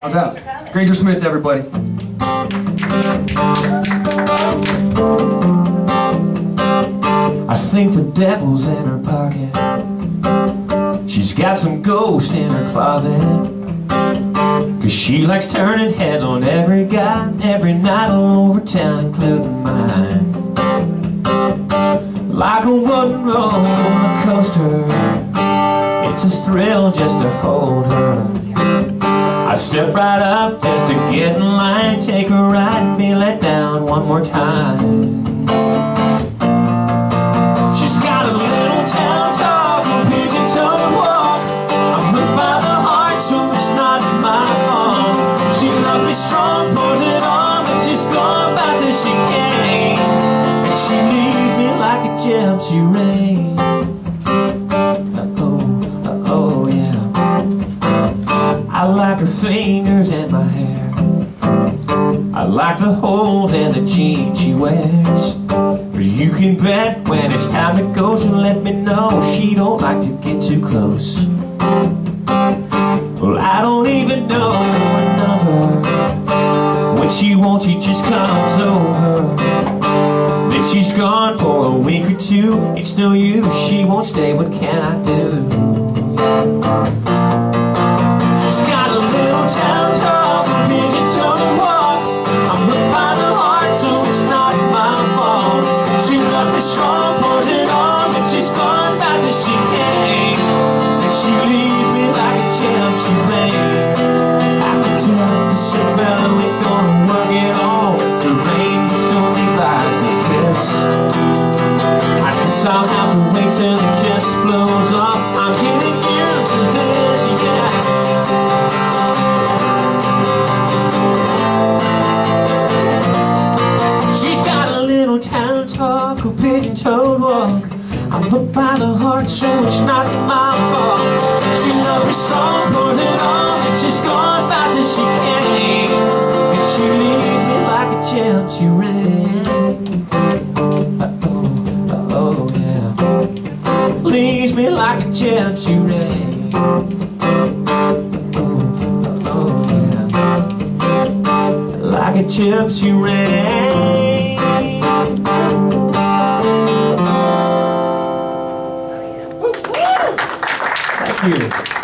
How about Granger Smith, everybody. I think the devil's in her pocket. She's got some ghost in her closet, 'cause she likes turning heads on every guy, every night all over town, including mine. Like a wooden roller coaster, it's a thrill just to hold her. I step right up just to get in line, take a ride and be let down one more time. She's got a little town talk, a pigeon-toed walk. I'm hooked by the heart, so it's not my fault. She loves me strong, pours it on, but she's gone back that she came. And she leaves me like a Gypsy Rain. Oh yeah. I like her fingers and my hair. I like the holes and the jeans she wears. But you can bet when it's time to go, she'll let me know she don't like to get too close. Well, I don't even know her number. When she wants, she just comes over. Then she's gone for a week or two. It's no use, she won't stay, what can I do? She's got a little town talk, a pigeon-toed walk. I'm hooked by the heart, so it's not my fault. She loves me strong, pours it on, but she's gone back that she came. And she leaves me like a Gypsy Rain. I can tell the shit, well, we're gonna work it on. The rain still be like a kiss. I guess I'll have to wait till it just blows up. I'm getting used to this, yeah. She's got a little town talk, a pigeon-toed walk. I'm hooked by the heart, so it's not my fault. She loves me strong, pours it on, but she's gone back till she came. And she leaves me like a Gypsy Rain. Oh yeah. Leaves me like a Gypsy Rain. Oh yeah. Like a Gypsy Rain. Thank you.